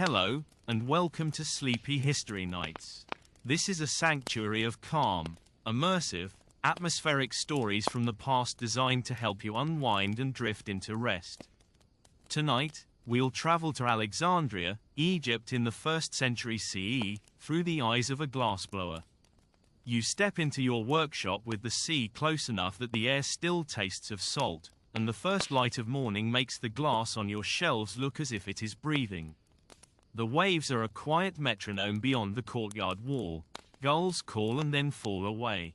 Hello, and welcome to Sleepy History Nights. This is a sanctuary of calm, immersive, atmospheric stories from the past designed to help you unwind and drift into rest. Tonight, we'll travel to Alexandria, Egypt in the 1st century CE, through the eyes of a glassblower. You step into your workshop with the sea close enough that the air still tastes of salt, and the first light of morning makes the glass on your shelves look as if it is breathing. The waves are a quiet metronome beyond the courtyard wall. Gulls call and then fall away.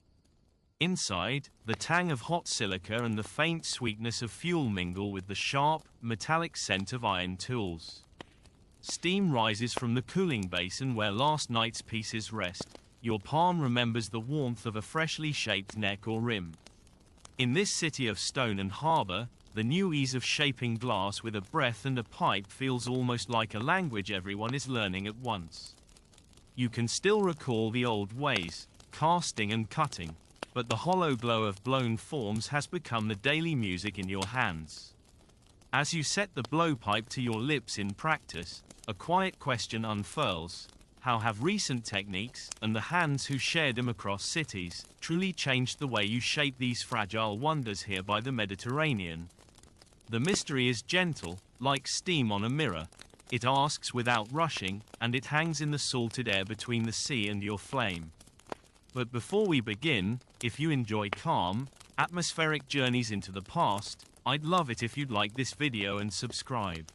Inside, the tang of hot silica and the faint sweetness of fuel mingle with the sharp, metallic scent of iron tools. Steam rises from the cooling basin where last night's pieces rest. Your palm remembers the warmth of a freshly shaped neck or rim. In this city of stone and harbor, the new ease of shaping glass with a breath and a pipe feels almost like a language everyone is learning at once. You can still recall the old ways, casting and cutting, but the hollow glow of blown forms has become the daily music in your hands. As you set the blowpipe to your lips in practice, a quiet question unfurls. How have recent techniques, and the hands who shared them across cities, truly changed the way you shape these fragile wonders here by the Mediterranean? The mystery is gentle, like steam on a mirror. It asks without rushing, and it hangs in the salted air between the sea and your flame. But before we begin, if you enjoy calm, atmospheric journeys into the past, I'd love it if you'd like this video and subscribe.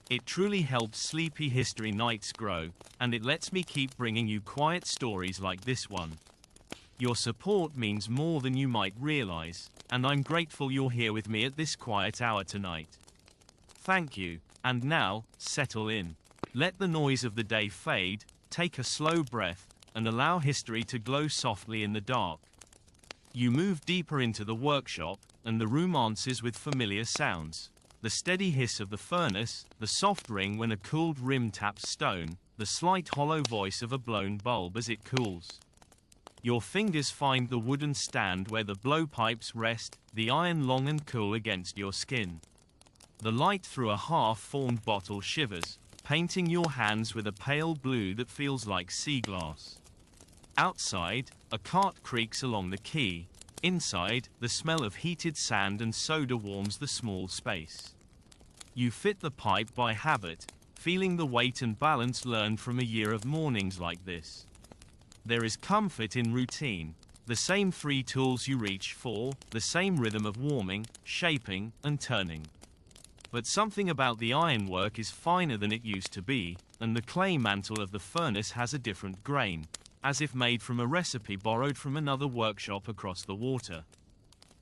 It truly helps Sleepy History Nights grow, and it lets me keep bringing you quiet stories like this one. Your support means more than you might realize, and I'm grateful you're here with me at this quiet hour tonight. Thank you, and now, settle in. Let the noise of the day fade, take a slow breath, and allow history to glow softly in the dark. You move deeper into the workshop, and the room answers with familiar sounds. The steady hiss of the furnace, the soft ring when a cooled rim taps stone, the slight hollow voice of a blown bulb as it cools. Your fingers find the wooden stand where the blowpipes rest, the iron long and cool against your skin. The light through a half-formed bottle shivers, painting your hands with a pale blue that feels like sea glass. Outside, a cart creaks along the quay. Inside, the smell of heated sand and soda warms the small space. You fit the pipe by habit, feeling the weight and balance learned from a year of mornings like this. There is comfort in routine. The same 3 tools you reach for, the same rhythm of warming, shaping, and turning. But something about the ironwork is finer than it used to be, and the clay mantle of the furnace has a different grain, as if made from a recipe borrowed from another workshop across the water.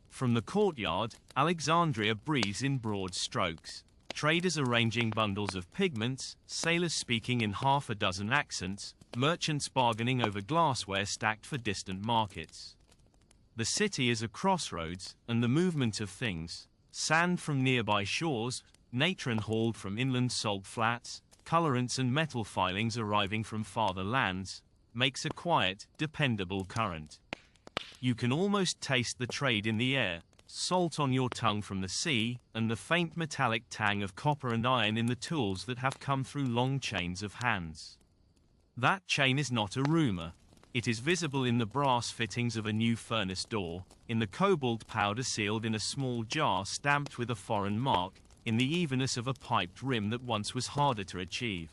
From the courtyard, Alexandria breathes in broad strokes. Traders arranging bundles of pigments, sailors speaking in half a dozen accents, merchants bargaining over glassware stacked for distant markets. The city is a crossroads, and the movement of things, sand from nearby shores, natron hauled from inland salt flats, colorants and metal filings arriving from farther lands, makes a quiet, dependable current. You can almost taste the trade in the air, salt on your tongue from the sea, and the faint metallic tang of copper and iron in the tools that have come through long chains of hands. That chain is not a rumor. It is visible in the brass fittings of a new furnace door, in the cobalt powder sealed in a small jar stamped with a foreign mark, in the evenness of a piped rim that once was harder to achieve.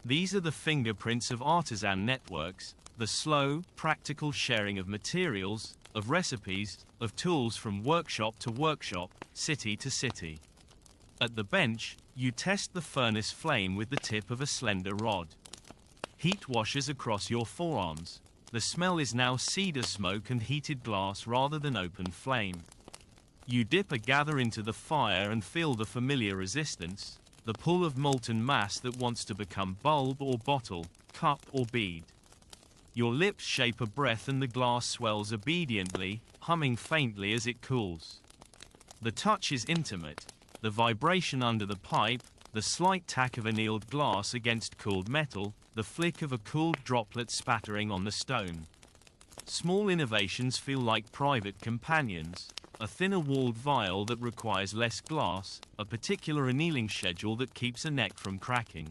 These are the fingerprints of artisan networks, the slow, practical sharing of materials, of recipes, of tools from workshop to workshop, city to city. At the bench, you test the furnace flame with the tip of a slender rod. Heat washes across your forearms. The smell is now cedar smoke and heated glass rather than open flame. You dip a gather into the fire and feel the familiar resistance, the pull of molten mass that wants to become bulb or bottle, cup or bead. Your lips shape a breath and the glass swells obediently, humming faintly as it cools. The touch is intimate. The vibration under the pipe, the slight tack of annealed glass against cooled metal, the flick of a cooled droplet spattering on the stone. Small innovations feel like private companions. A thinner-walled vial that requires less glass, a particular annealing schedule that keeps a neck from cracking.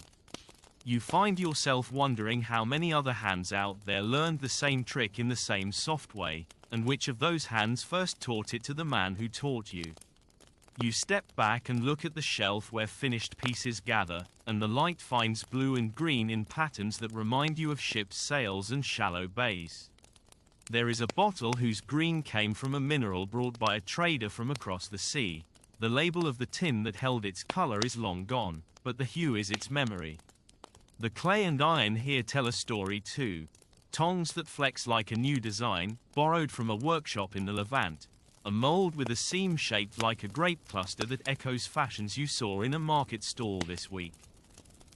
You find yourself wondering how many other hands out there learned the same trick in the same soft way, and which of those hands first taught it to the man who taught you. You step back and look at the shelf where finished pieces gather, and the light finds blue and green in patterns that remind you of ships' sails and shallow bays. There is a bottle whose green came from a mineral brought by a trader from across the sea. The label of the tin that held its color is long gone, but the hue is its memory. The clay and iron here tell a story too. Tongs that flex like a new design, borrowed from a workshop in the Levant. A mold with a seam shaped like a grape cluster that echoes fashions you saw in a market stall this week.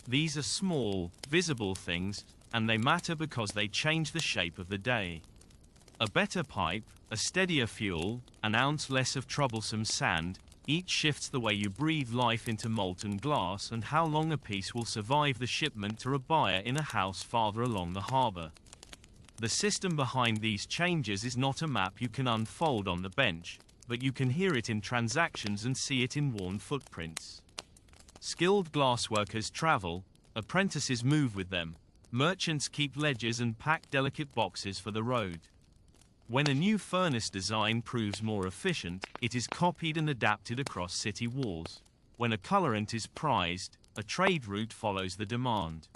These are small, visible things, and they matter because they change the shape of the day. A better pipe, a steadier fuel, an ounce less of troublesome sand, each shifts the way you breathe life into molten glass and how long a piece will survive the shipment to a buyer in a house farther along the harbor. The system behind these changes is not a map you can unfold on the bench, but you can hear it in transactions and see it in worn footprints. Skilled glassworkers travel, apprentices move with them, merchants keep ledgers and pack delicate boxes for the road. When a new furnace design proves more efficient, it is copied and adapted across city walls. When a colorant is prized, a trade route follows the demand.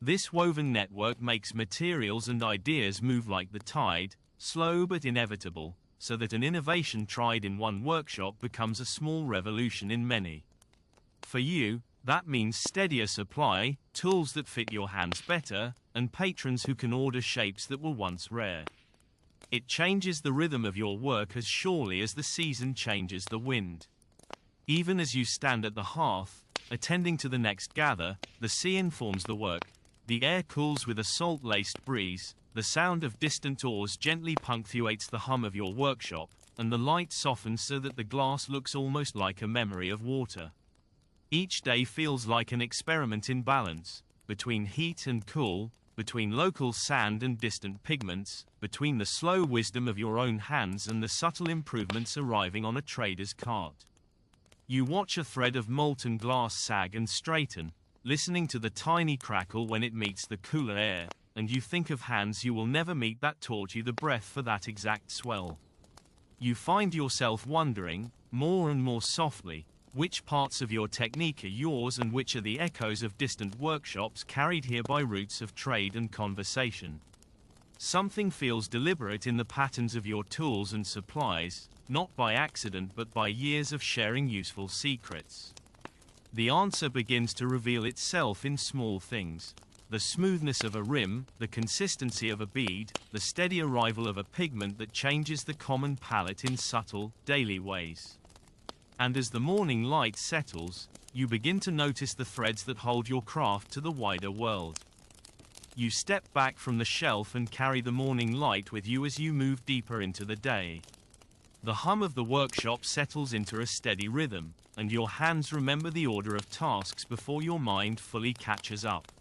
This woven network makes materials and ideas move like the tide, slow but inevitable, so that an innovation tried in one workshop becomes a small revolution in many. For you, that means steadier supply, tools that fit your hands better, and patrons who can order shapes that were once rare. It changes the rhythm of your work as surely as the season changes the wind. Even as you stand at the hearth, attending to the next gather, the sea informs the work. The air cools with a salt-laced breeze, the sound of distant oars gently punctuates the hum of your workshop, and the light softens so that the glass looks almost like a memory of water. Each day feels like an experiment in balance, between heat and cool, between local sand and distant pigments, between the slow wisdom of your own hands and the subtle improvements arriving on a trader's cart. You watch a thread of molten glass sag and straighten, listening to the tiny crackle when it meets the cooler air, and you think of hands you will never meet that taught you the breath for that exact swell. You find yourself wondering, more and more softly, which parts of your technique are yours and which are the echoes of distant workshops carried here by roots of trade and conversation. Something feels deliberate in the patterns of your tools and supplies, not by accident but by years of sharing useful secrets. The answer begins to reveal itself in small things. The smoothness of a rim, the consistency of a bead, the steady arrival of a pigment that changes the common palette in subtle, daily ways. And as the morning light settles, you begin to notice the threads that hold your craft to the wider world. You step back from the shelf and carry the morning light with you as you move deeper into the day. The hum of the workshop settles into a steady rhythm, and your hands remember the order of tasks before your mind fully catches up.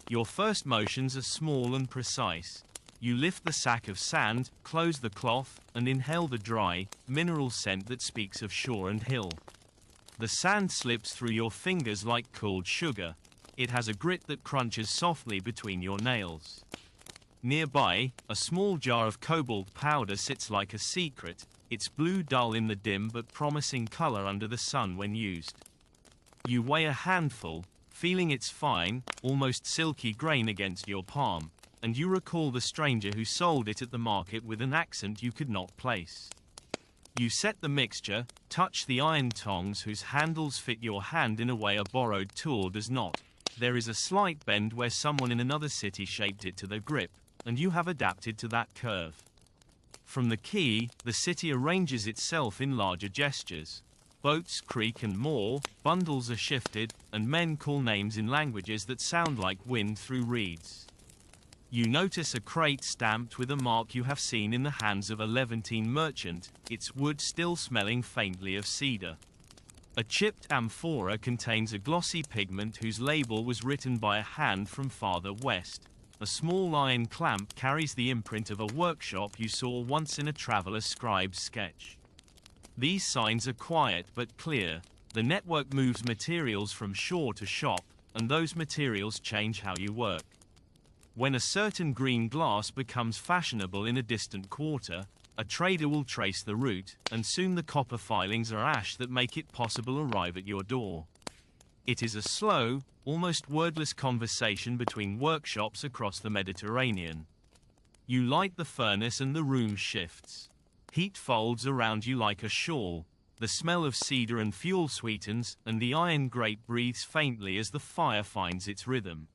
Your first motions are small and precise. You lift the sack of sand, close the cloth, and inhale the dry, mineral scent that speaks of shore and hill. The sand slips through your fingers like cooled sugar. It has a grit that crunches softly between your nails. Nearby, a small jar of cobalt powder sits like a secret, its blue dull in the dim but promising color under the sun when used. You weigh a handful, feeling its fine, almost silky grain against your palm, and you recall the stranger who sold it at the market with an accent you could not place. You set the mixture, touch the iron tongs whose handles fit your hand in a way a borrowed tool does not. There is a slight bend where someone in another city shaped it to the grip, and you have adapted to that curve. From the quay, the city arranges itself in larger gestures. Boats creak and moor, bundles are shifted, and men call names in languages that sound like wind through reeds. You notice a crate stamped with a mark you have seen in the hands of a Levantine merchant, its wood still smelling faintly of cedar. A chipped amphora contains a glossy pigment whose label was written by a hand from farther west. A small iron clamp carries the imprint of a workshop you saw once in a traveler scribe's sketch. These signs are quiet but clear. The network moves materials from shore to shop, and those materials change how you work. When a certain green glass becomes fashionable in a distant quarter, a trader will trace the route, and soon the copper filings are ash that make it possible arrive at your door. It is a slow, almost wordless conversation between workshops across the Mediterranean. You light the furnace and the room shifts. Heat folds around you like a shawl. The smell of cedar and fuel sweetens, and the iron grate breathes faintly as the fire finds its rhythm.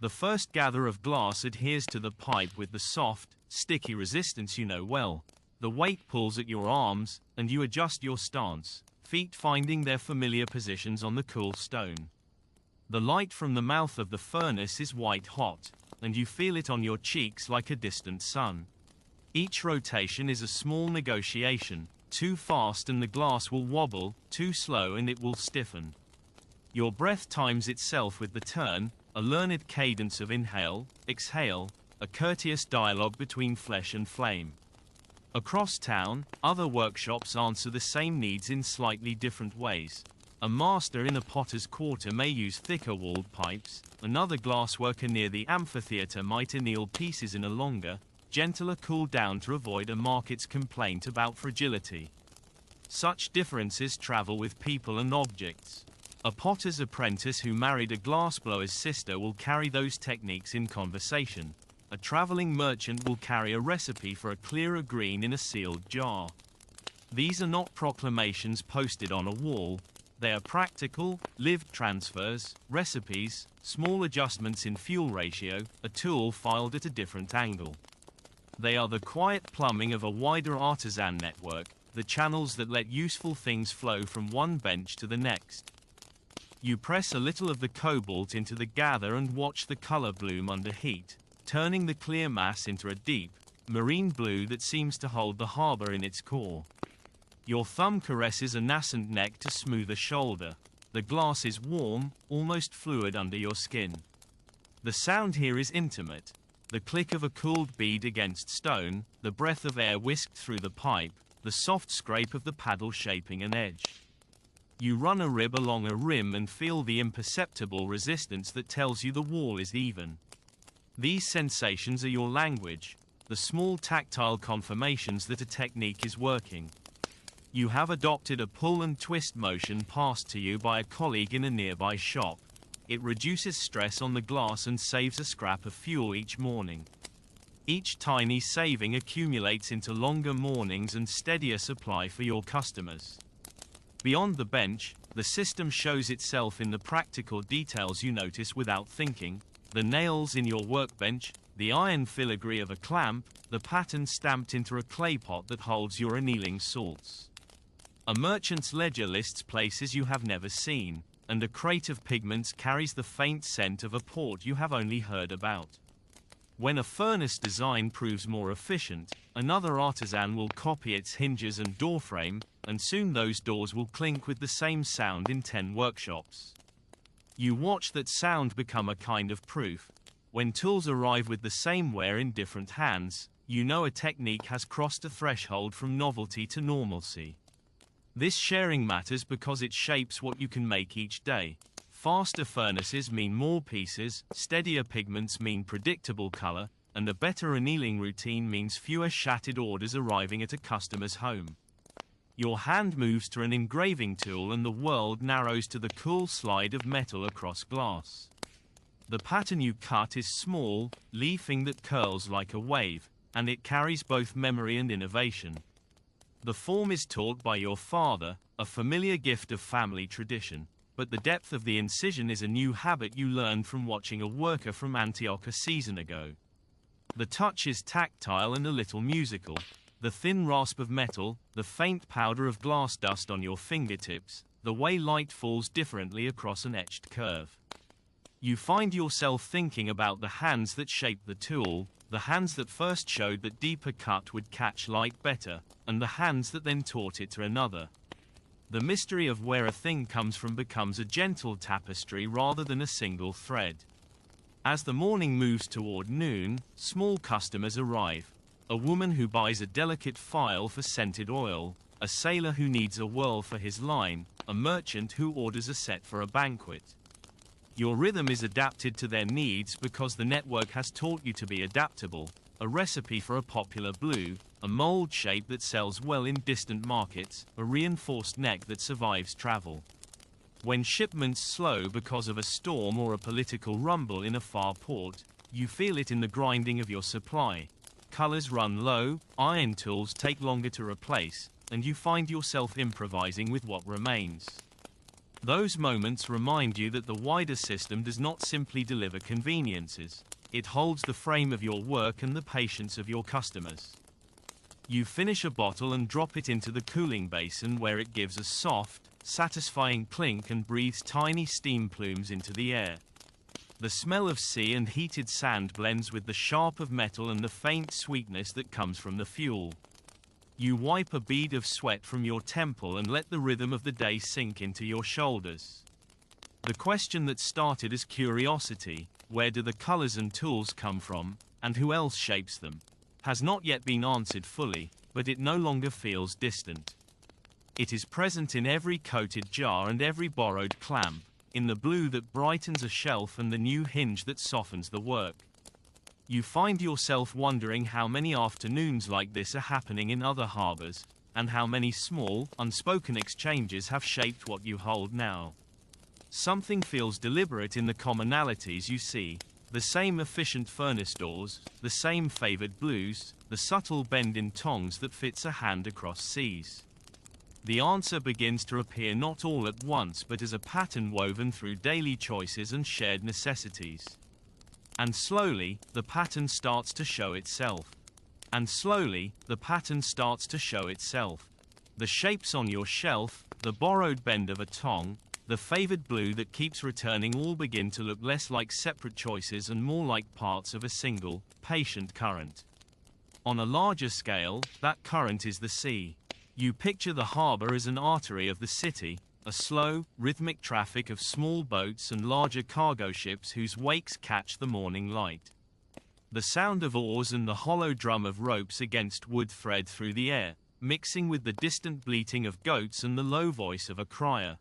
The first gather of glass adheres to the pipe with the soft, sticky resistance you know well. The weight pulls at your arms, and you adjust your stance, feet finding their familiar positions on the cool stone. The light from the mouth of the furnace is white hot, and you feel it on your cheeks like a distant sun. Each rotation is a small negotiation. Too fast and the glass will wobble, too slow and it will stiffen. Your breath times itself with the turn, a learned cadence of inhale, exhale, a courteous dialogue between flesh and flame. Across town, other workshops answer the same needs in slightly different ways. A master in a potter's quarter may use thicker walled pipes, another glassworker near the amphitheater might anneal pieces in a longer, gentler cool down to avoid a market's complaint about fragility. Such differences travel with people and objects. A potter's apprentice who married a glassblower's sister will carry those techniques in conversation. A traveling merchant will carry a recipe for a clearer green in a sealed jar. These are not proclamations posted on a wall. They are practical, lived transfers, recipes, small adjustments in fuel ratio, a tool filed at a different angle. They are the quiet plumbing of a wider artisan network, the channels that let useful things flow from one bench to the next. You press a little of the cobalt into the gather and watch the color bloom under heat, turning the clear mass into a deep, marine blue that seems to hold the harbor in its core. Your thumb caresses a nascent neck to smooth a shoulder. The glass is warm, almost fluid under your skin. The sound here is intimate. The click of a cooled bead against stone, the breath of air whisked through the pipe, the soft scrape of the paddle shaping an edge. You run a rib along a rim and feel the imperceptible resistance that tells you the wall is even. These sensations are your language, the small tactile confirmations that a technique is working. You have adopted a pull and twist motion passed to you by a colleague in a nearby shop. It reduces stress on the glass and saves a scrap of fuel each morning. Each tiny saving accumulates into longer mornings and steadier supply for your customers. Beyond the bench, the system shows itself in the practical details you notice without thinking: the nails in your workbench, the iron filigree of a clamp, the pattern stamped into a clay pot that holds your annealing salts. A merchant's ledger lists places you have never seen, and a crate of pigments carries the faint scent of a port you have only heard about. When a furnace design proves more efficient, another artisan will copy its hinges and doorframe, and soon those doors will clink with the same sound in 10 workshops. You watch that sound become a kind of proof. When tools arrive with the same wear in different hands, you know a technique has crossed a threshold from novelty to normalcy. This sharing matters because it shapes what you can make each day. Faster furnaces mean more pieces, steadier pigments mean predictable color, and a better annealing routine means fewer shattered orders arriving at a customer's home. Your hand moves to an engraving tool and the world narrows to the cool slide of metal across glass. The pattern you cut is small, leafing that curls like a wave, and it carries both memory and innovation. The form is taught by your father, a familiar gift of family tradition, but the depth of the incision is a new habit you learned from watching a worker from Antioch a season ago. The touch is tactile and a little musical. The thin rasp of metal, the faint powder of glass dust on your fingertips, the way light falls differently across an etched curve. You find yourself thinking about the hands that shaped the tool, the hands that first showed that deeper cut would catch light better, and the hands that then taught it to another. The mystery of where a thing comes from becomes a gentle tapestry rather than a single thread. As the morning moves toward noon, small customers arrive. A woman who buys a delicate phial for scented oil, a sailor who needs a whirl for his line, a merchant who orders a set for a banquet. Your rhythm is adapted to their needs because the network has taught you to be adaptable. A recipe for a popular blue, a mold shape that sells well in distant markets, a reinforced neck that survives travel. When shipments slow because of a storm or a political rumble in a far port, you feel it in the grinding of your supply. Colors run low, iron tools take longer to replace, and you find yourself improvising with what remains. Those moments remind you that the wider system does not simply deliver conveniences. It holds the frame of your work and the patience of your customers. You finish a bottle and drop it into the cooling basin where it gives a soft, satisfying clink and breathes tiny steam plumes into the air. The smell of sea and heated sand blends with the sharp of metal and the faint sweetness that comes from the fuel. You wipe a bead of sweat from your temple and let the rhythm of the day sink into your shoulders. The question that started as curiosity, where do the colors and tools come from, and who else shapes them, has not yet been answered fully, but it no longer feels distant. It is present in every coated jar and every borrowed clamp, in the blue that brightens a shelf and the new hinge that softens the work. You find yourself wondering how many afternoons like this are happening in other harbors, and how many small, unspoken exchanges have shaped what you hold now. Something feels deliberate in the commonalities you see, the same efficient furnace doors, the same favored blues, the subtle bend in tongs that fits a hand across seas. The answer begins to appear not all at once but as a pattern woven through daily choices and shared necessities. And slowly, the pattern starts to show itself. And slowly, the pattern starts to show itself. The shapes on your shelf, the borrowed bend of a tong, the favored blue that keeps returning all begin to look less like separate choices and more like parts of a single, patient current. On a larger scale, that current is the sea. You picture the harbor as an artery of the city, a slow, rhythmic traffic of small boats and larger cargo ships whose wakes catch the morning light. The sound of oars and the hollow drum of ropes against wood thread through the air, mixing with the distant bleating of goats and the low voice of a crier.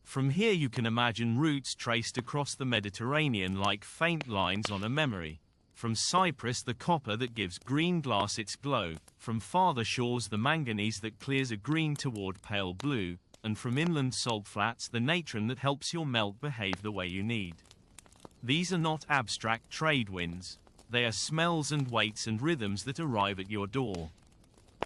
From here you can imagine routes traced across the Mediterranean like faint lines on a memory. From Cyprus the copper that gives green glass its glow, from farther shores the manganese that clears a green toward pale blue, and from inland salt flats the natron that helps your melt behave the way you need. These are not abstract trade winds. They are smells and weights and rhythms that arrive at your door.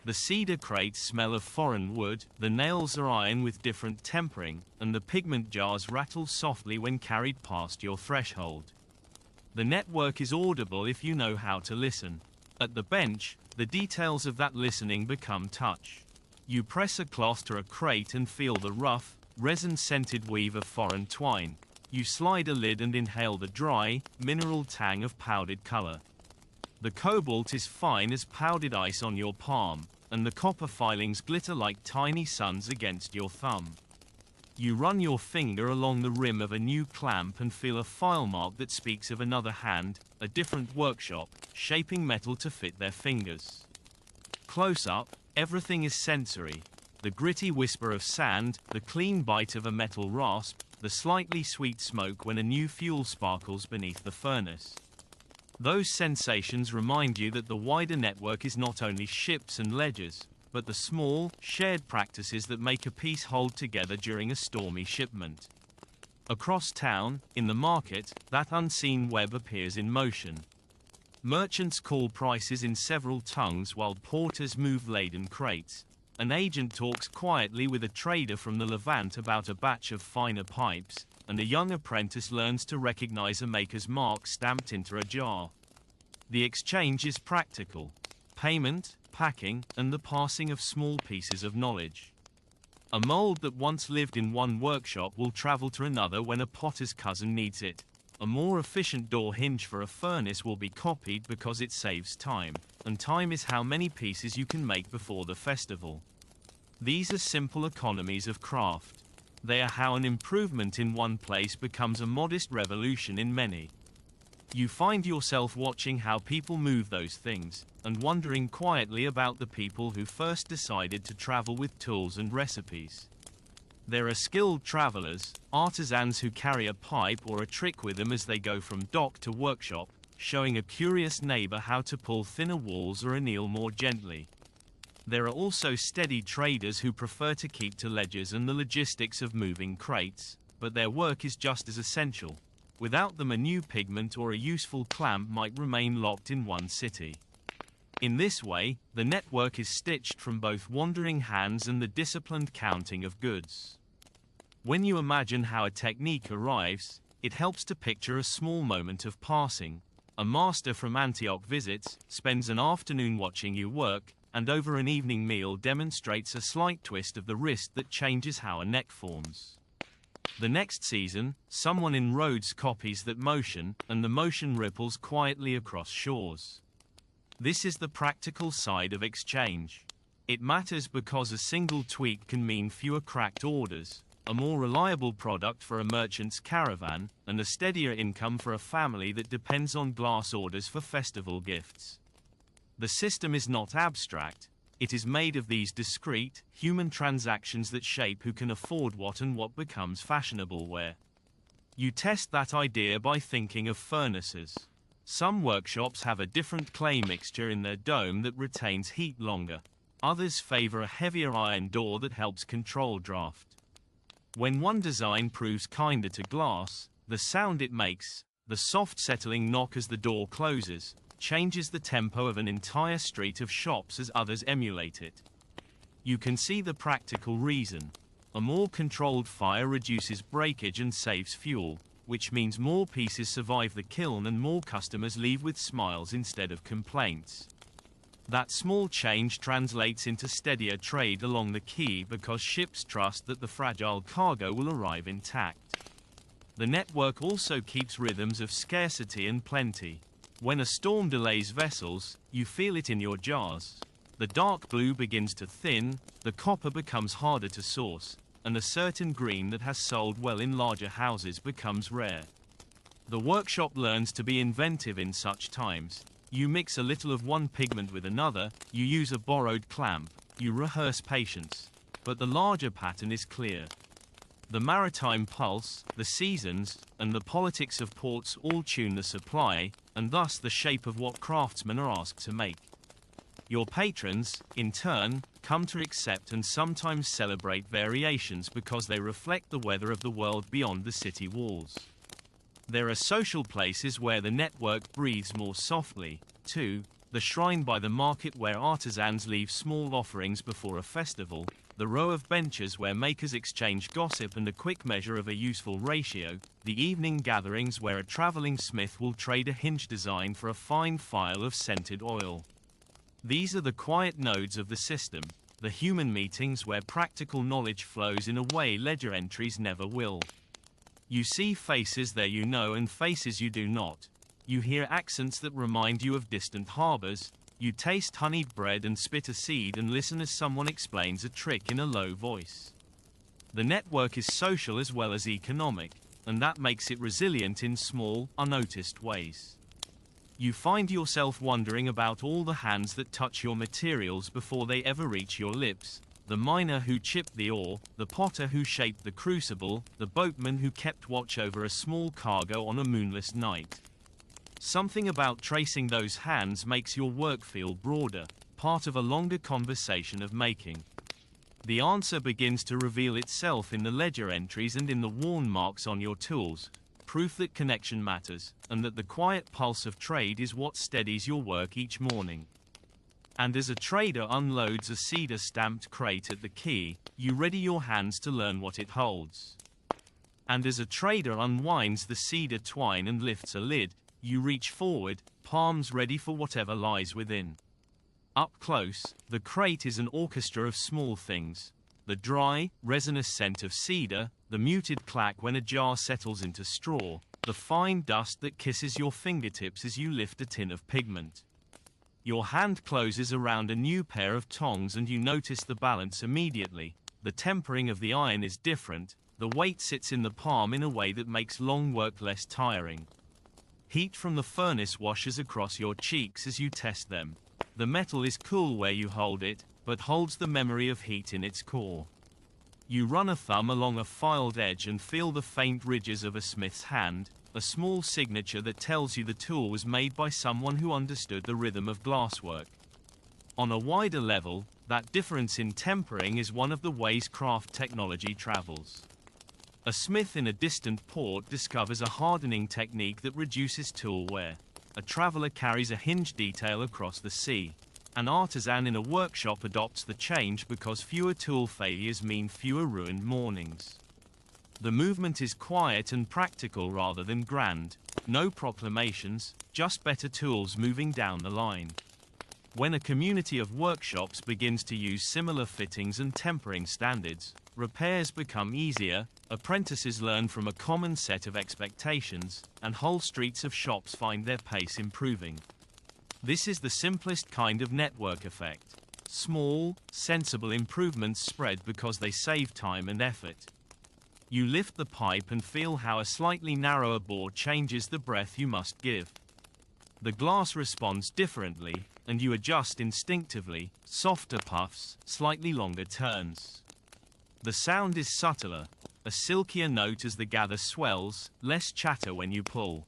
The cedar crates smell of foreign wood, the nails are iron with different tempering, and the pigment jars rattle softly when carried past your threshold. The network is audible if you know how to listen. At the bench, the details of that listening become touch. You press a cloth to a crate and feel the rough, resin-scented weave of foreign twine. You slide a lid and inhale the dry, mineral tang of powdered color. The cobalt is fine as powdered ice on your palm, and the copper filings glitter like tiny suns against your thumb. You run your finger along the rim of a new clamp and feel a file mark that speaks of another hand, a different workshop, shaping metal to fit their fingers. Close up, everything is sensory. The gritty whisper of sand, the clean bite of a metal rasp, the slightly sweet smoke when a new fuel sparkles beneath the furnace. Those sensations remind you that the wider network is not only ships and ledgers, but the small, shared practices that make a piece hold together during a stormy shipment. Across town, in the market, that unseen web appears in motion. Merchants call prices in several tongues while porters move laden crates. An agent talks quietly with a trader from the Levant about a batch of finer pipes, and a young apprentice learns to recognize a maker's mark stamped into a jar. The exchange is practical. Payment, packing, and the passing of small pieces of knowledge. A mold that once lived in one workshop will travel to another when a potter's cousin needs it. A more efficient door hinge for a furnace will be copied because it saves time, and time is how many pieces you can make before the festival. These are simple economies of craft. They are how an improvement in one place becomes a modest revolution in many. You find yourself watching how people move those things, and wondering quietly about the people who first decided to travel with tools and recipes. There are skilled travelers, artisans who carry a pipe or a trick with them as they go from dock to workshop, showing a curious neighbor how to pull thinner walls or anneal more gently. There are also steady traders who prefer to keep to ledgers and the logistics of moving crates, but their work is just as essential. Without them, a new pigment or a useful clamp might remain locked in one city. In this way, the network is stitched from both wandering hands and the disciplined counting of goods. When you imagine how a technique arrives, it helps to picture a small moment of passing. A master from Antioch visits, spends an afternoon watching you work, and over an evening meal demonstrates a slight twist of the wrist that changes how a neck forms. The next season, someone in Rhodes copies that motion, and the motion ripples quietly across shores. This is the practical side of exchange. It matters because a single tweak can mean fewer cracked orders, a more reliable product for a merchant's caravan, and a steadier income for a family that depends on glass orders for festival gifts. The system is not abstract. It is made of these discrete, human transactions that shape who can afford what and what becomes fashionable where. You test that idea by thinking of furnaces. Some workshops have a different clay mixture in their dome that retains heat longer. Others favor a heavier iron door that helps control draft. When one design proves kinder to glass, the sound it makes, the soft settling knock as the door closes, changes the tempo of an entire street of shops as others emulate it. You can see the practical reason. A more controlled fire reduces breakage and saves fuel, which means more pieces survive the kiln and more customers leave with smiles instead of complaints. That small change translates into steadier trade along the quay because ships trust that the fragile cargo will arrive intact. The network also keeps rhythms of scarcity and plenty. When a storm delays vessels, you feel it in your jars. The dark blue begins to thin, the copper becomes harder to source, and a certain green that has sold well in larger houses becomes rare. The workshop learns to be inventive in such times. You mix a little of one pigment with another, you use a borrowed clamp, you rehearse patience. But the larger pattern is clear. The maritime pulse, the seasons, and the politics of ports all tune the supply, and thus the shape of what craftsmen are asked to make. Your patrons, in turn, come to accept and sometimes celebrate variations because they reflect the weather of the world beyond the city walls. There are social places where the network breathes more softly, too, the shrine by the market where artisans leave small offerings before a festival, the row of benches where makers exchange gossip and a quick measure of a useful ratio, the evening gatherings where a traveling smith will trade a hinge design for a fine phial of scented oil. These are the quiet nodes of the system, the human meetings where practical knowledge flows in a way ledger entries never will. You see faces there you know and faces you do not. You hear accents that remind you of distant harbors. You taste honeyed bread and spit a seed and listen as someone explains a trick in a low voice. The network is social as well as economic, and that makes it resilient in small, unnoticed ways. You find yourself wondering about all the hands that touch your materials before they ever reach your lips. The miner who chipped the ore, the potter who shaped the crucible, the boatman who kept watch over a small cargo on a moonless night. Something about tracing those hands makes your work feel broader, part of a longer conversation of making. The answer begins to reveal itself in the ledger entries and in the worn marks on your tools, proof that connection matters, and that the quiet pulse of trade is what steadies your work each morning. And as a trader unloads a cedar-stamped crate at the quay, you ready your hands to learn what it holds. And as a trader unwinds the cedar twine and lifts a lid, you reach forward, palms ready for whatever lies within. Up close, the crate is an orchestra of small things. The dry, resinous scent of cedar, the muted clack when a jar settles into straw, the fine dust that kisses your fingertips as you lift a tin of pigment. Your hand closes around a new pair of tongs and you notice the balance immediately. The tempering of the iron is different, the weight sits in the palm in a way that makes long work less tiring. Heat from the furnace washes across your cheeks as you test them. The metal is cool where you hold it, but holds the memory of heat in its core. You run a thumb along a filed edge and feel the faint ridges of a smith's hand, a small signature that tells you the tool was made by someone who understood the rhythm of glasswork. On a wider level, that difference in tempering is one of the ways craft technology travels. A smith in a distant port discovers a hardening technique that reduces tool wear. A traveler carries a hinge detail across the sea. An artisan in a workshop adopts the change because fewer tool failures mean fewer ruined mornings. The movement is quiet and practical rather than grand. No proclamations, just better tools moving down the line. When a community of workshops begins to use similar fittings and tempering standards, repairs become easier, apprentices learn from a common set of expectations, and whole streets of shops find their pace improving. This is the simplest kind of network effect. Small, sensible improvements spread because they save time and effort. You lift the pipe and feel how a slightly narrower bore changes the breath you must give. The glass responds differently, and you adjust instinctively, softer puffs, slightly longer turns. The sound is subtler, a silkier note as the gather swells, less chatter when you pull.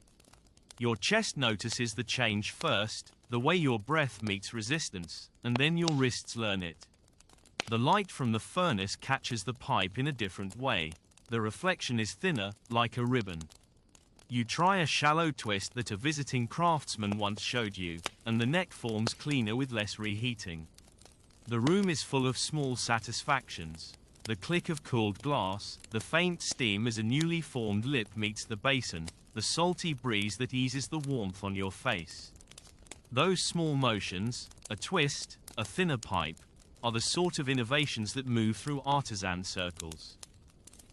Your chest notices the change first, the way your breath meets resistance, and then your wrists learn it. The light from the furnace catches the pipe in a different way. The reflection is thinner, like a ribbon. You try a shallow twist that a visiting craftsman once showed you, and the neck forms cleaner with less reheating. The room is full of small satisfactions. The click of cooled glass, the faint steam as a newly formed lip meets the basin, the salty breeze that eases the warmth on your face. Those small motions, a twist, a thinner pipe, are the sort of innovations that move through artisan circles.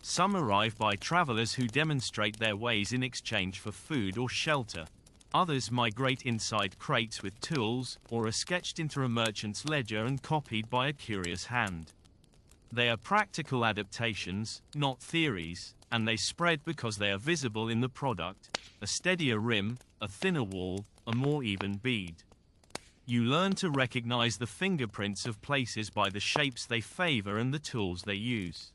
Some arrive by travelers who demonstrate their ways in exchange for food or shelter. Others migrate inside crates with tools, or are sketched into a merchant's ledger and copied by a curious hand. They are practical adaptations, not theories, and they spread because they are visible in the product: a steadier rim, a thinner wall, a more even bead. You learn to recognize the fingerprints of places by the shapes they favor and the tools they use.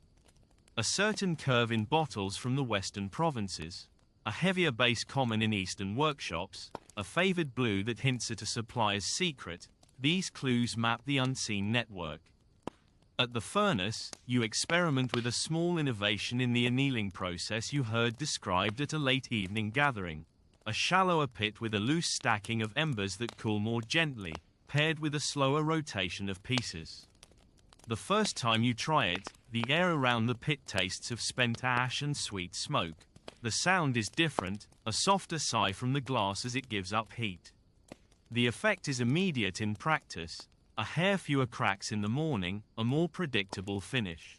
A certain curve in bottles from the western provinces, a heavier base common in eastern workshops, a favored blue that hints at a supplier's secret, these clues map the unseen network. At the furnace, you experiment with a small innovation in the annealing process you heard described at a late evening gathering. A shallower pit with a loose stacking of embers that cool more gently, paired with a slower rotation of pieces. The first time you try it, the air around the pit tastes of spent ash and sweet smoke. The sound is different, a softer sigh from the glass as it gives up heat. The effect is immediate in practice: a hair fewer cracks in the morning, a more predictable finish.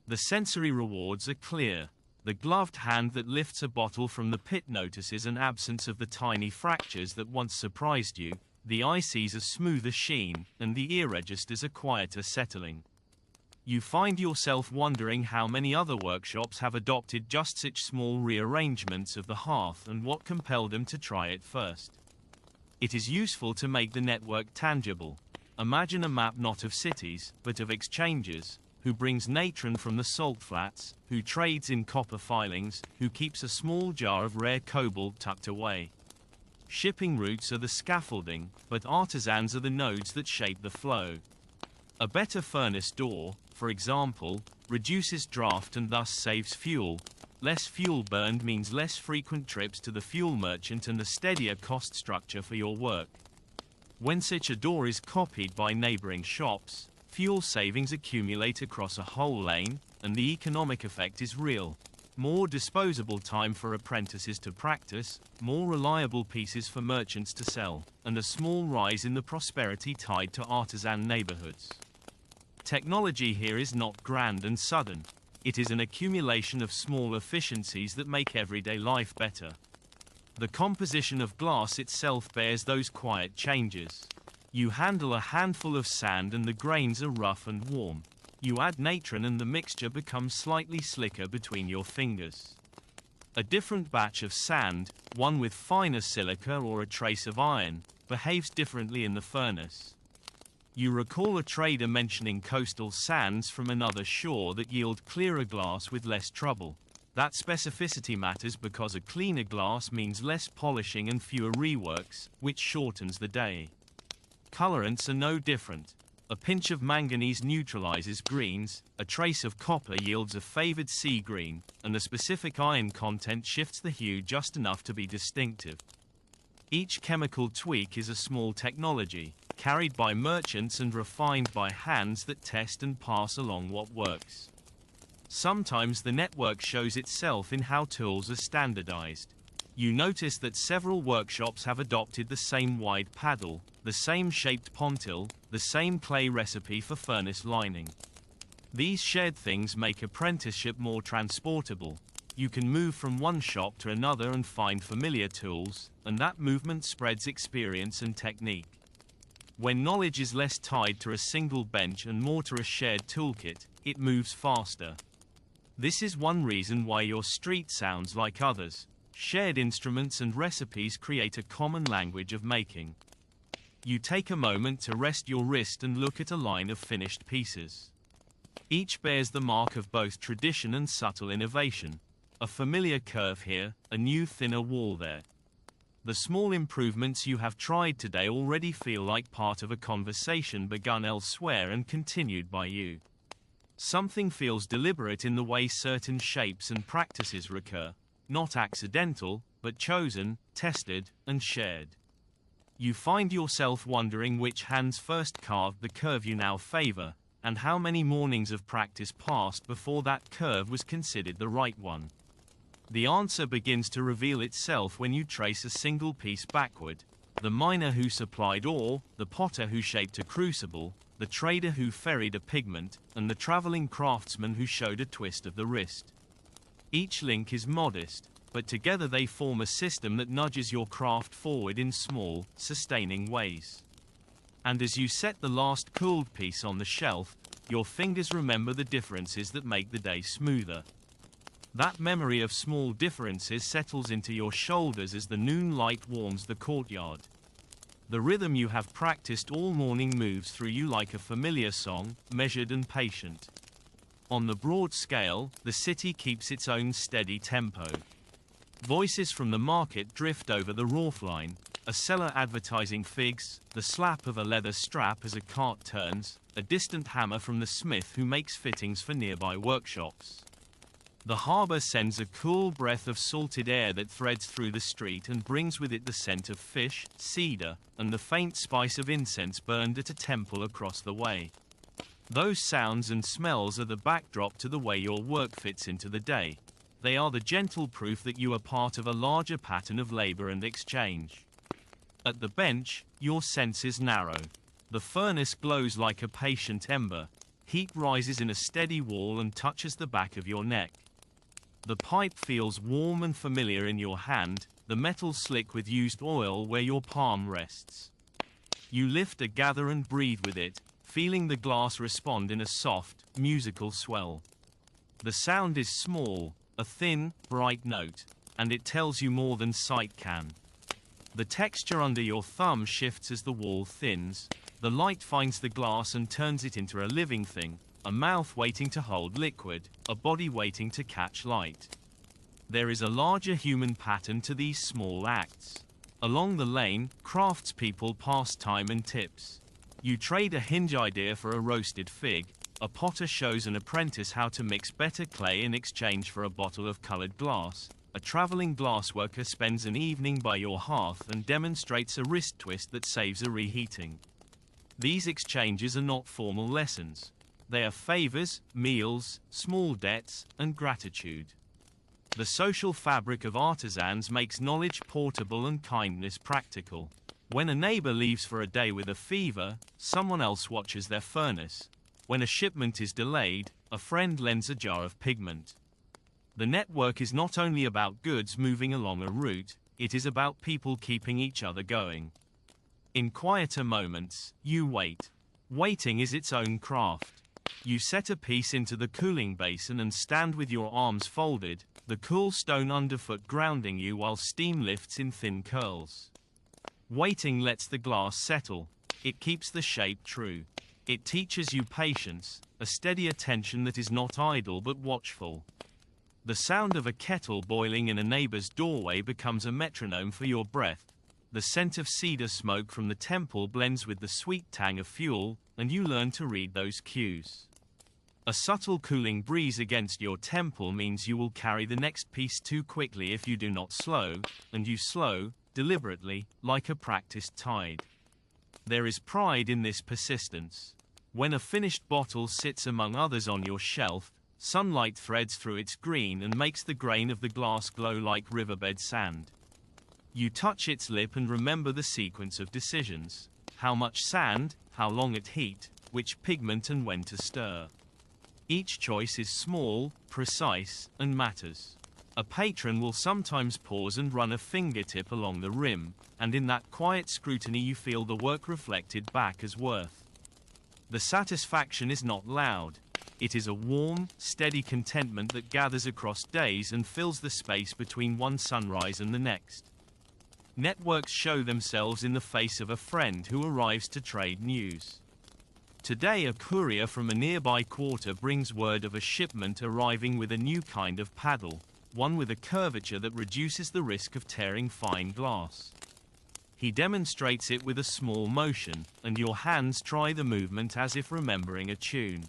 The sensory rewards are clear. The gloved hand that lifts a bottle from the pit notices an absence of the tiny fractures that once surprised you. The eye sees a smoother sheen, and the ear registers a quieter settling. You find yourself wondering how many other workshops have adopted just such small rearrangements of the hearth and what compelled them to try it first. It is useful to make the network tangible. Imagine a map not of cities, but of exchanges: who brings natron from the salt flats, who trades in copper filings, who keeps a small jar of rare cobalt tucked away. Shipping routes are the scaffolding, but artisans are the nodes that shape the flow. A better furnace door, for example, reduces draft and thus saves fuel. Less fuel burned means less frequent trips to the fuel merchant and a steadier cost structure for your work. When such a door is copied by neighboring shops, fuel savings accumulate across a whole lane, and the economic effect is real. More disposable time for apprentices to practice, more reliable pieces for merchants to sell, and a small rise in the prosperity tied to artisan neighborhoods. Technology here is not grand and sudden. It is an accumulation of small efficiencies that make everyday life better. The composition of glass itself bears those quiet changes. You handle a handful of sand and the grains are rough and warm. You add natron and the mixture becomes slightly slicker between your fingers. A different batch of sand, one with finer silica or a trace of iron, behaves differently in the furnace. You recall a trader mentioning coastal sands from another shore that yield clearer glass with less trouble. That specificity matters because a cleaner glass means less polishing and fewer reworks, which shortens the day. Colorants are no different. A pinch of manganese neutralizes greens, a trace of copper yields a favored sea green, and the specific iron content shifts the hue just enough to be distinctive. Each chemical tweak is a small technology, carried by merchants and refined by hands that test and pass along what works. Sometimes the network shows itself in how tools are standardized. You notice that several workshops have adopted the same wide paddle, the same shaped pontil, the same clay recipe for furnace lining. These shared things make apprenticeship more transportable. You can move from one shop to another and find familiar tools, and that movement spreads experience and technique. When knowledge is less tied to a single bench and more to a shared toolkit, it moves faster. This is one reason why your street sounds like others. Shared instruments and recipes create a common language of making. You take a moment to rest your wrist and look at a line of finished pieces. Each bears the mark of both tradition and subtle innovation. A familiar curve here, a new thinner wall there. The small improvements you have tried today already feel like part of a conversation begun elsewhere and continued by you. Something feels deliberate in the way certain shapes and practices recur, not accidental, but chosen, tested, and shared. You find yourself wondering which hands first carved the curve you now favor, and how many mornings of practice passed before that curve was considered the right one. The answer begins to reveal itself when you trace a single piece backward. The miner who supplied ore, the potter who shaped a crucible, the trader who ferried a pigment, and the traveling craftsman who showed a twist of the wrist. Each link is modest, but together they form a system that nudges your craft forward in small, sustaining ways. And as you set the last cooled piece on the shelf, your fingers remember the differences that make the day smoother. That memory of small differences settles into your shoulders as the noon light warms the courtyard. The rhythm you have practiced all morning moves through you like a familiar song, measured and patient. On the broad scale, the city keeps its own steady tempo. Voices from the market drift over the wharf line, a seller advertising figs, the slap of a leather strap as a cart turns, a distant hammer from the smith who makes fittings for nearby workshops. The harbor sends a cool breath of salted air that threads through the street and brings with it the scent of fish, cedar, and the faint spice of incense burned at a temple across the way. Those sounds and smells are the backdrop to the way your work fits into the day. They are the gentle proof that you are part of a larger pattern of labor and exchange. At the bench, your senses narrow. The furnace glows like a patient ember. Heat rises in a steady wall and touches the back of your neck. The pipe feels warm and familiar in your hand, the metal slick with used oil where your palm rests. You lift a gather and breathe with it, feeling the glass respond in a soft, musical swell. The sound is small, a thin, bright note, and it tells you more than sight can. The texture under your thumb shifts as the wall thins. The light finds the glass and turns it into a living thing, a mouth waiting to hold liquid, a body waiting to catch light. There is a larger human pattern to these small acts. Along the lane, craftspeople pass time and tips. You trade a hinge idea for a roasted fig. A potter shows an apprentice how to mix better clay in exchange for a bottle of colored glass. A traveling glassworker spends an evening by your hearth and demonstrates a wrist twist that saves a reheating. These exchanges are not formal lessons. They are favors, meals, small debts, and gratitude. The social fabric of artisans makes knowledge portable and kindness practical. When a neighbor leaves for a day with a fever, someone else watches their furnace. When a shipment is delayed, a friend lends a jar of pigment. The network is not only about goods moving along a route, it is about people keeping each other going. In quieter moments, you wait. Waiting is its own craft. You set a piece into the cooling basin and stand with your arms folded, the cool stone underfoot grounding you while steam lifts in thin curls. Waiting lets the glass settle. It keeps the shape true. It teaches you patience, a steady attention that is not idle but watchful. The sound of a kettle boiling in a neighbor's doorway becomes a metronome for your breath. The scent of cedar smoke from the temple blends with the sweet tang of fuel, and you learn to read those cues. A subtle cooling breeze against your temple means you will carry the next piece too quickly if you do not slow, and you slow, deliberately, like a practiced tide. There is pride in this persistence. When a finished bottle sits among others on your shelf, sunlight threads through its green and makes the grain of the glass glow like riverbed sand. You touch its lip and remember the sequence of decisions. How much sand, how long at heat, which pigment and when to stir. Each choice is small, precise, and matters. A patron will sometimes pause and run a fingertip along the rim, and in that quiet scrutiny you feel the work reflected back as worth. The satisfaction is not loud. It is a warm, steady contentment that gathers across days and fills the space between one sunrise and the next. Networks show themselves in the face of a friend who arrives to trade news. Today a courier from a nearby quarter brings word of a shipment arriving with a new kind of paddle, one with a curvature that reduces the risk of tearing fine glass. He demonstrates it with a small motion, and your hands try the movement as if remembering a tune.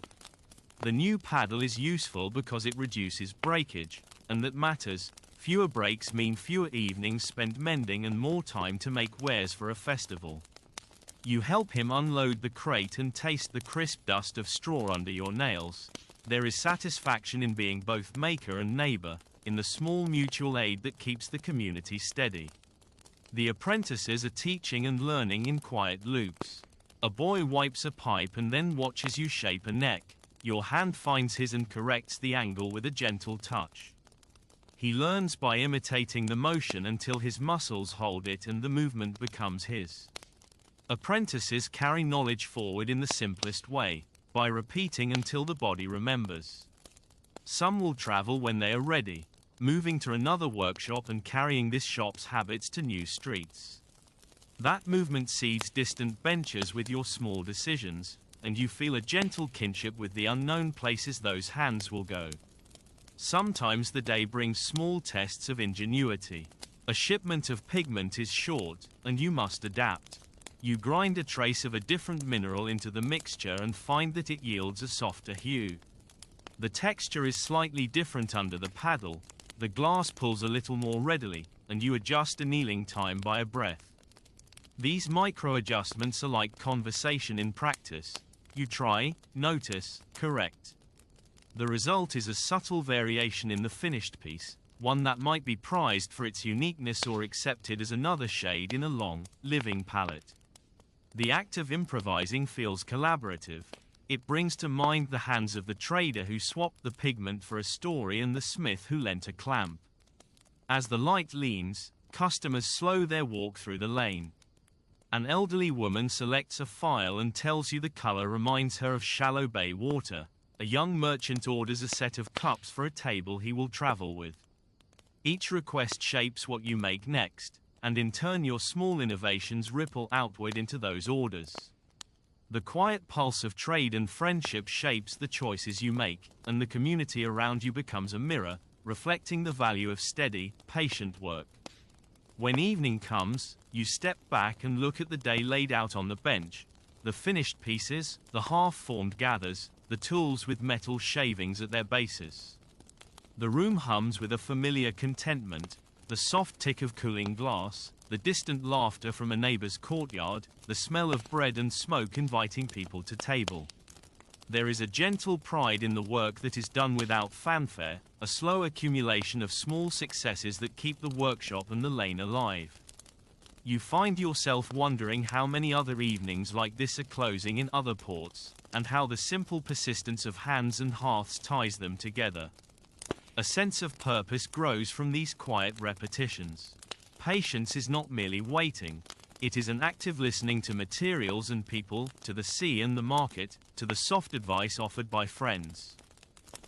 The new paddle is useful because it reduces breakage, and that matters. Fewer breaks mean fewer evenings spent mending and more time to make wares for a festival. You help him unload the crate and taste the crisp dust of straw under your nails. There is satisfaction in being both maker and neighbor, in the small mutual aid that keeps the community steady. The apprentices are teaching and learning in quiet loops. A boy wipes a pipe and then watches you shape a neck. Your hand finds his and corrects the angle with a gentle touch. He learns by imitating the motion until his muscles hold it and the movement becomes his. Apprentices carry knowledge forward in the simplest way, by repeating until the body remembers. Some will travel when they are ready, moving to another workshop and carrying this shop's habits to new streets. That movement seeds distant benches with your small decisions, and you feel a gentle kinship with the unknown places those hands will go. Sometimes the day brings small tests of ingenuity. A shipment of pigment is short, and you must adapt. You grind a trace of a different mineral into the mixture and find that it yields a softer hue. The texture is slightly different under the paddle, the glass pulls a little more readily, and you adjust annealing time by a breath. These micro-adjustments are like conversation in practice. You try, notice, correct. The result is a subtle variation in the finished piece, one that might be prized for its uniqueness or accepted as another shade in a long, living palette. The act of improvising feels collaborative. It brings to mind the hands of the trader who swapped the pigment for a story and the smith who lent a clamp. As the light leans, customers slow their walk through the lane. An elderly woman selects a file and tells you the color reminds her of shallow bay water. A young merchant orders a set of cups for a table he will travel with. Each request shapes what you make next, and in turn your small innovations ripple outward into those orders. The quiet pulse of trade and friendship shapes the choices you make, and the community around you becomes a mirror, reflecting the value of steady, patient work. When evening comes, you step back and look at the day laid out on the bench, the finished pieces, the half-formed gathers, the tools with metal shavings at their bases. The room hums with a familiar contentment, the soft tick of cooling glass, the distant laughter from a neighbor's courtyard, the smell of bread and smoke inviting people to table. There is a gentle pride in the work that is done without fanfare, a slow accumulation of small successes that keep the workshop and the lane alive. You find yourself wondering how many other evenings like this are closing in other ports, and how the simple persistence of hands and hearths ties them together. A sense of purpose grows from these quiet repetitions. Patience is not merely waiting. It is an active listening to materials and people, to the sea and the market, to the soft advice offered by friends.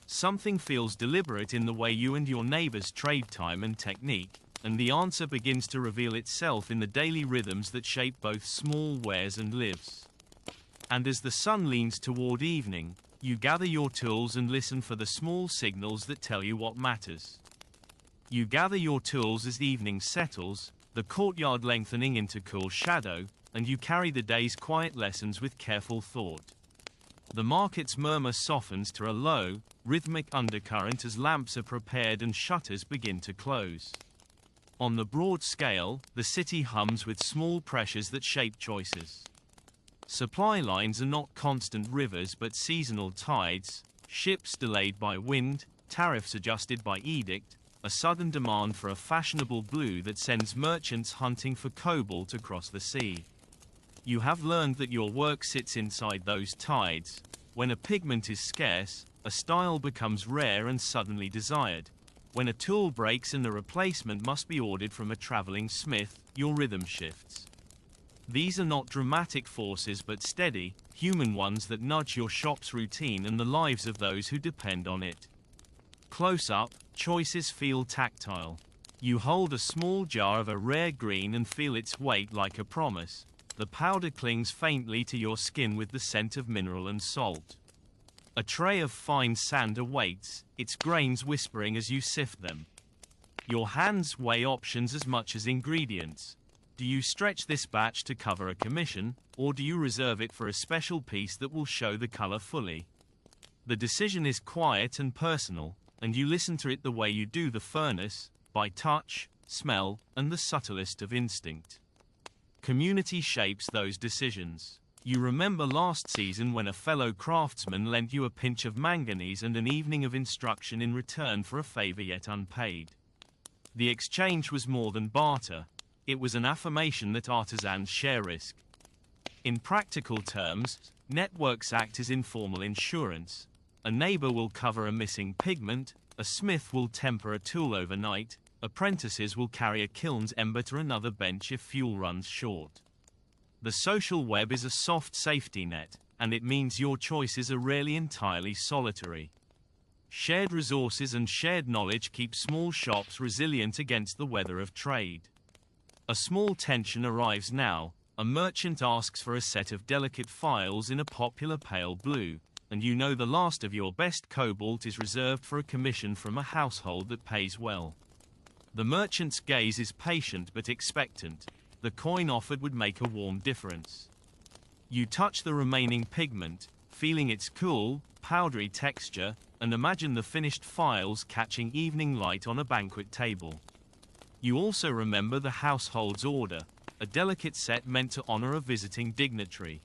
Something feels deliberate in the way you and your neighbors trade time and technique, and the answer begins to reveal itself in the daily rhythms that shape both small wares and lives. And as the sun leans toward evening, you gather your tools and listen for the small signals that tell you what matters. You gather your tools as the evening settles, the courtyard lengthening into cool shadow, and you carry the day's quiet lessons with careful thought. The market's murmur softens to a low, rhythmic undercurrent as lamps are prepared and shutters begin to close. On the broad scale, the city hums with small pressures that shape choices. Supply lines are not constant rivers but seasonal tides, ships delayed by wind, tariffs adjusted by edict, a sudden demand for a fashionable blue that sends merchants hunting for cobalt across the sea. You have learned that your work sits inside those tides. When a pigment is scarce, a style becomes rare and suddenly desired. When a tool breaks and a replacement must be ordered from a traveling smith, your rhythm shifts. These are not dramatic forces but steady, human ones that nudge your shop's routine and the lives of those who depend on it. Close up, choices feel tactile. You hold a small jar of a rare green and feel its weight like a promise. The powder clings faintly to your skin with the scent of mineral and salt. A tray of fine sand awaits, its grains whispering as you sift them. Your hands weigh options as much as ingredients. Do you stretch this batch to cover a commission, or do you reserve it for a special piece that will show the color fully? The decision is quiet and personal, and you listen to it the way you do the furnace, by touch, smell, and the subtlest of instinct. Community shapes those decisions. You remember last season when a fellow craftsman lent you a pinch of manganese and an evening of instruction in return for a favor yet unpaid. The exchange was more than barter. It was an affirmation that artisans share risk. In practical terms, networks act as informal insurance. A neighbor will cover a missing pigment, a smith will temper a tool overnight, apprentices will carry a kiln's ember to another bench if fuel runs short. The social web is a soft safety net, and it means your choices are rarely entirely solitary. Shared resources and shared knowledge keep small shops resilient against the weather of trade. A small tension arrives now. A merchant asks for a set of delicate files in a popular pale blue, and you know the last of your best cobalt is reserved for a commission from a household that pays well. The merchant's gaze is patient but expectant. The coin offered would make a warm difference. You touch the remaining pigment, feeling its cool, powdery texture, and imagine the finished files catching evening light on a banquet table. You also remember the household's order, a delicate set meant to honor a visiting dignitary.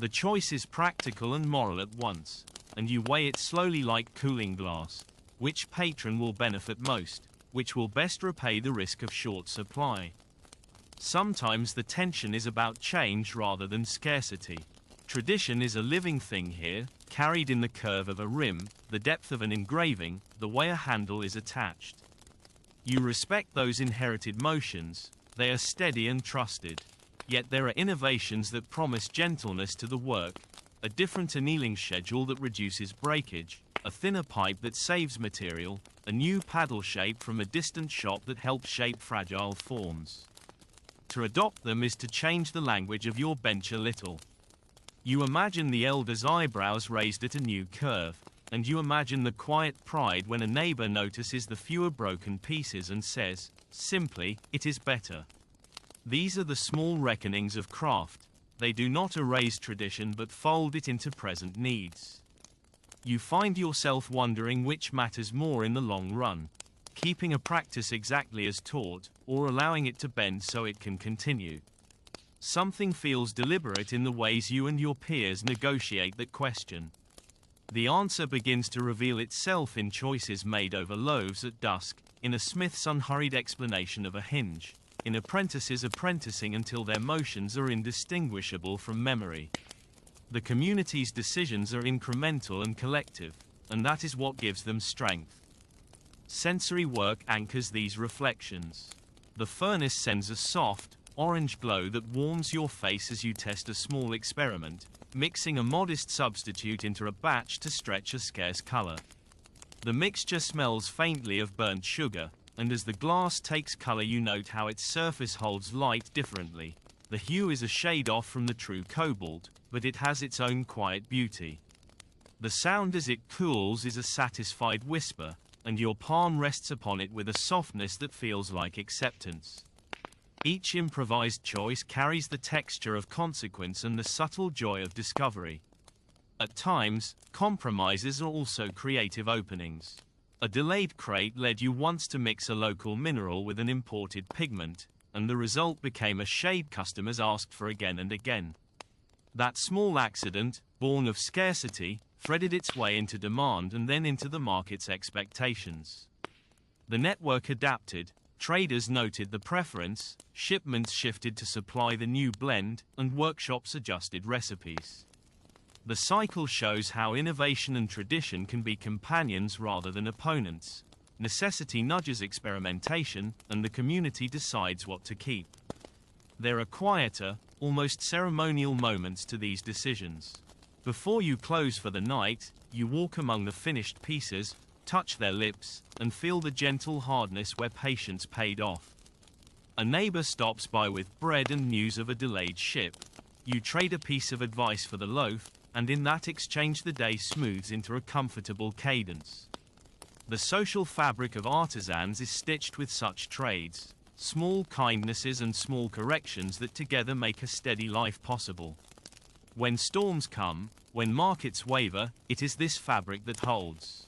The choice is practical and moral at once, and you weigh it slowly like cooling glass. Which patron will benefit most? Which will best repay the risk of short supply? Sometimes the tension is about change rather than scarcity. Tradition is a living thing here, carried in the curve of a rim, the depth of an engraving, the way a handle is attached. You respect those inherited motions, they are steady and trusted. Yet there are innovations that promise gentleness to the work, a different annealing schedule that reduces breakage, a thinner pipe that saves material, a new paddle shape from a distant shop that helps shape fragile forms. To adopt them is to change the language of your bench a little. You imagine the elder's eyebrows raised at a new curve, and you imagine the quiet pride when a neighbor notices the fewer broken pieces and says, simply, it is better. These are the small reckonings of craft. They do not erase tradition but fold it into present needs. You find yourself wondering which matters more in the long run, keeping a practice exactly as taught, or allowing it to bend so it can continue. Something feels deliberate in the ways you and your peers negotiate that question. The answer begins to reveal itself in choices made over loaves at dusk, in a smith's unhurried explanation of a hinge, in apprentices apprenticing until their motions are indistinguishable from memory. The community's decisions are incremental and collective, and that is what gives them strength. Sensory work anchors these reflections. The furnace sends a soft, orange glow that warms your face as you test a small experiment, mixing a modest substitute into a batch to stretch a scarce color. The mixture smells faintly of burnt sugar, and as the glass takes color you note how its surface holds light differently. The hue is a shade off from the true cobalt, but it has its own quiet beauty. The sound as it cools is a satisfied whisper, and your palm rests upon it with a softness that feels like acceptance. Each improvised choice carries the texture of consequence and the subtle joy of discovery. At times, compromises are also creative openings. A delayed crate led you once to mix a local mineral with an imported pigment, and the result became a shade customers asked for again and again. That small accident, born of scarcity, threaded its way into demand and then into the market's expectations. The network adapted, traders noted the preference, shipments shifted to supply the new blend, and workshops adjusted recipes. The cycle shows how innovation and tradition can be companions rather than opponents. Necessity nudges experimentation, and the community decides what to keep. There are quieter, almost ceremonial moments to these decisions. Before you close for the night, you walk among the finished pieces, touch their lips, and feel the gentle hardness where patience paid off. A neighbor stops by with bread and news of a delayed ship. You trade a piece of advice for the loaf, and in that exchange the day smooths into a comfortable cadence. The social fabric of artisans is stitched with such trades, small kindnesses and small corrections that together make a steady life possible. When storms come, when markets waver, it is this fabric that holds.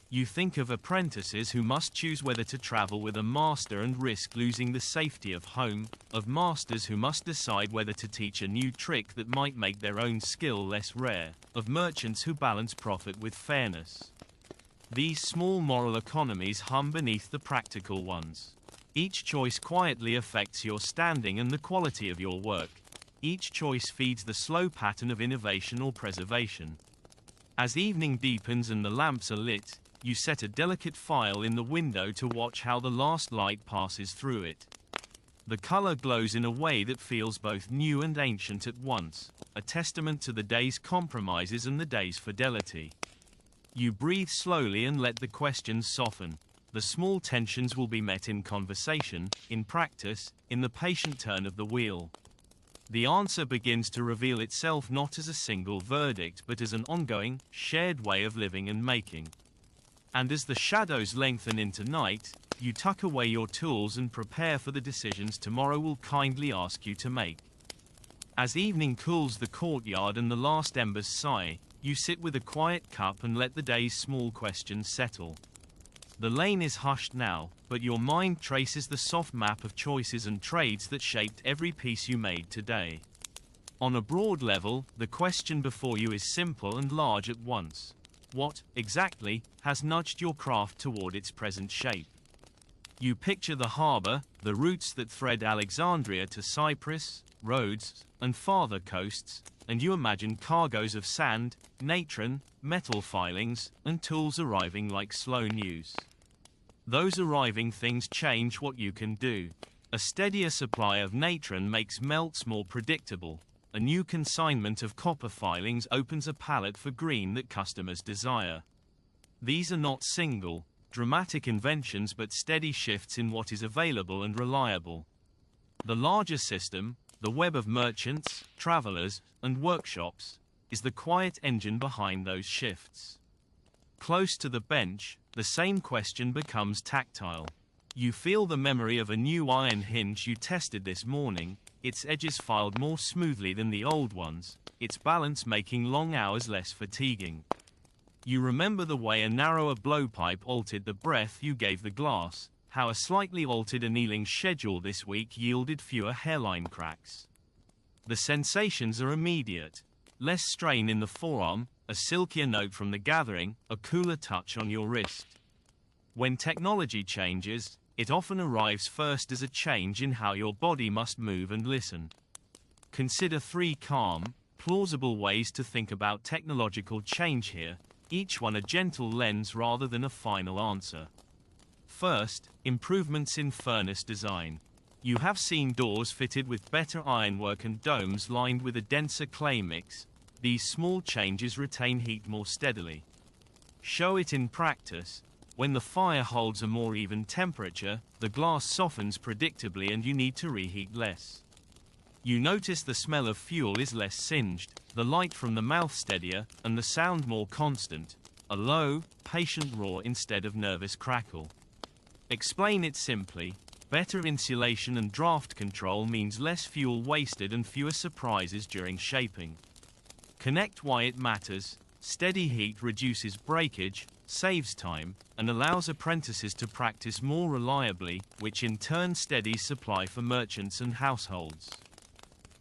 You think of apprentices who must choose whether to travel with a master and risk losing the safety of home, of masters who must decide whether to teach a new trick that might make their own skill less rare, of merchants who balance profit with fairness. These small moral economies hum beneath the practical ones. Each choice quietly affects your standing and the quality of your work. Each choice feeds the slow pattern of innovation or preservation. As evening deepens and the lamps are lit, you set a delicate file in the window to watch how the last light passes through it. The color glows in a way that feels both new and ancient at once, a testament to the day's compromises and the day's fidelity. You breathe slowly and let the questions soften. The small tensions will be met in conversation, in practice, in the patient turn of the wheel. The answer begins to reveal itself not as a single verdict but as an ongoing, shared way of living and making. And as the shadows lengthen into night, you tuck away your tools and prepare for the decisions tomorrow will kindly ask you to make. As evening cools the courtyard and the last embers sigh, you sit with a quiet cup and let the day's small questions settle. The lane is hushed now, but your mind traces the soft map of choices and trades that shaped every piece you made today. On a broad level, the question before you is simple and large at once. What, exactly, has nudged your craft toward its present shape? You picture the harbor, the routes that thread Alexandria to Cyprus, Rhodes, and farther coasts, and you imagine cargoes of sand, natron, metal filings, and tools arriving like slow news. Those arriving things change what you can do. A steadier supply of natron makes melts more predictable. A new consignment of copper filings opens a palette for green that customers desire. These are not single, dramatic inventions but steady shifts in what is available and reliable. The larger system, the web of merchants, travelers, and workshops, is the quiet engine behind those shifts. Close to the bench, the same question becomes tactile. You feel the memory of a new iron hinge you tested this morning, its edges filed more smoothly than the old ones, its balance making long hours less fatiguing. You remember the way a narrower blowpipe altered the breath you gave the glass, how a slightly altered annealing schedule this week yielded fewer hairline cracks. The sensations are immediate. Less strain in the forearm, a silkier note from the gathering, a cooler touch on your wrist. When technology changes, it often arrives first as a change in how your body must move and listen. Consider 3 calm, plausible ways to think about technological change here, each one a gentle lens rather than a final answer. First, improvements in furnace design. You have seen doors fitted with better ironwork and domes lined with a denser clay mix. These small changes retain heat more steadily. Show it in practice. When the fire holds a more even temperature, the glass softens predictably and you need to reheat less. You notice the smell of fuel is less singed, the light from the mouth steadier, and the sound more constant, a low, patient roar instead of nervous crackle. Explain it simply. Better insulation and draft control means less fuel wasted and fewer surprises during shaping. Connect why it matters. Steady heat reduces breakage, saves time, and allows apprentices to practice more reliably, which in turn steadies supply for merchants and households.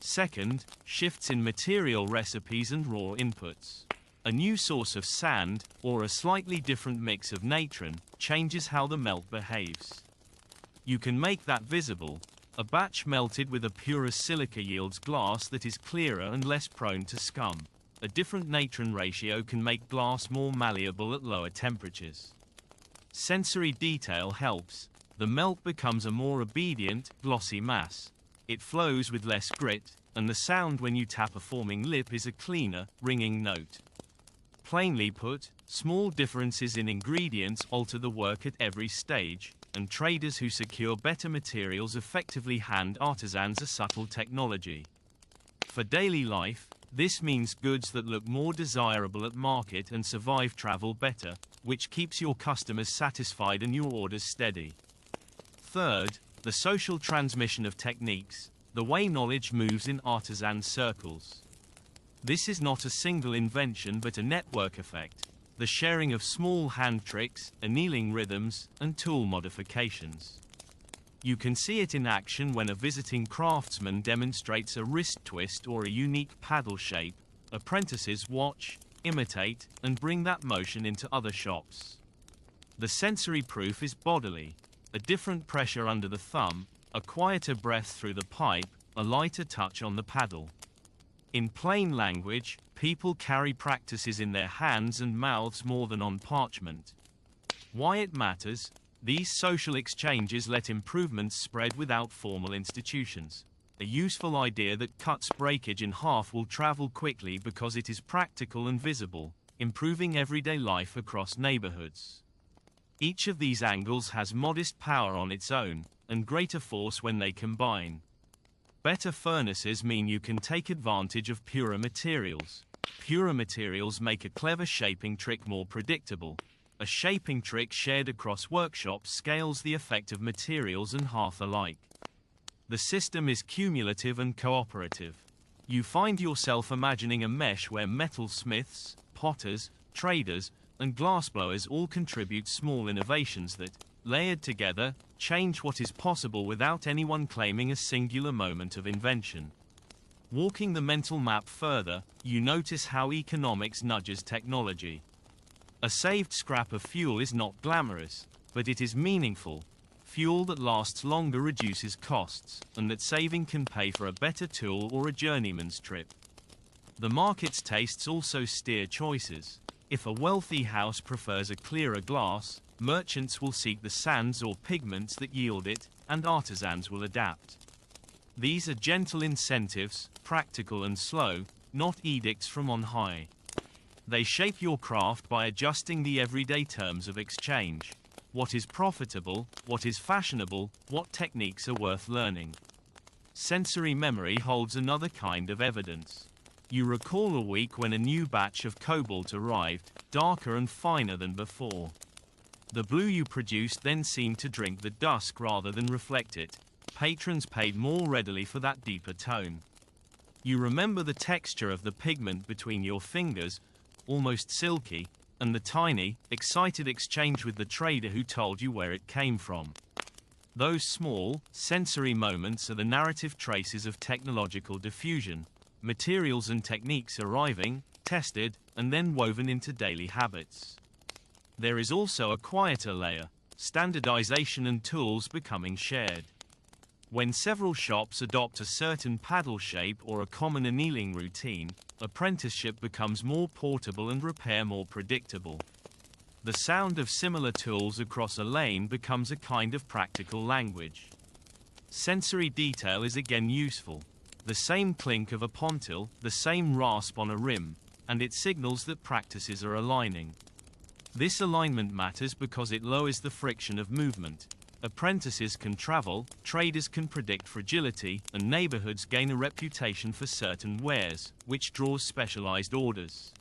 Second, shifts in material recipes and raw inputs. A new source of sand, or a slightly different mix of natron, changes how the melt behaves. You can make that visible. A batch melted with a purer silica yields glass that is clearer and less prone to scum. A different natron ratio can make glass more malleable at lower temperatures. Sensory detail helps. The melt becomes a more obedient, glossy mass. It flows with less grit, and the sound when you tap a forming lip is a cleaner, ringing note. Plainly put, small differences in ingredients alter the work at every stage, and traders who secure better materials effectively hand artisans a subtle technology. For daily life, this means goods that look more desirable at market and survive travel better, which keeps your customers satisfied and your orders steady. Third, the social transmission of techniques, the way knowledge moves in artisan circles. This is not a single invention but a network effect, the sharing of small hand tricks, annealing rhythms, and tool modifications. You can see it in action when a visiting craftsman demonstrates a wrist twist or a unique paddle shape. Apprentices watch, imitate, and bring that motion into other shops. The sensory proof is bodily. A different pressure under the thumb, a quieter breath through the pipe, a lighter touch on the paddle. In plain language, people carry practices in their hands and mouths more than on parchment. Why it matters? These social exchanges let improvements spread without formal institutions. A useful idea that cuts breakage in half will travel quickly because it is practical and visible, improving everyday life across neighborhoods. Each of these angles has modest power on its own, and greater force when they combine. Better furnaces mean you can take advantage of purer materials. Purer materials make a clever shaping trick more predictable. A shaping trick shared across workshops scales the effect of materials and half alike. The system is cumulative and cooperative. You find yourself imagining a mesh where metalsmiths, potters, traders, and glassblowers all contribute small innovations that, layered together, change what is possible without anyone claiming a singular moment of invention. Walking the mental map further, you notice how economics nudges technology. A saved scrap of fuel is not glamorous, but it is meaningful. Fuel that lasts longer reduces costs, and that saving can pay for a better tool or a journeyman's trip. The market's tastes also steer choices. If a wealthy house prefers a clearer glass, merchants will seek the sands or pigments that yield it, and artisans will adapt. These are gentle incentives, practical and slow, not edicts from on high. They shape your craft by adjusting the everyday terms of exchange. What is profitable, what is fashionable, what techniques are worth learning. Sensory memory holds another kind of evidence. You recall a week when a new batch of cobalt arrived, darker and finer than before. The blue you produced then seemed to drink the dusk rather than reflect it. Patrons paid more readily for that deeper tone. You remember the texture of the pigment between your fingers, almost silky, and the tiny, excited exchange with the trader who told you where it came from. Those small, sensory moments are the narrative traces of technological diffusion, materials and techniques arriving, tested, and then woven into daily habits. There is also a quieter layer, standardization and tools becoming shared. When several shops adopt a certain paddle shape or a common annealing routine, apprenticeship becomes more portable and repair more predictable. The sound of similar tools across a lane becomes a kind of practical language. Sensory detail is again useful. The same clink of a pontil, the same rasp on a rim, and it signals that practices are aligning. This alignment matters because it lowers the friction of movement. Apprentices can travel, traders can predict fragility, and neighborhoods gain a reputation for certain wares, which draws specialized orders.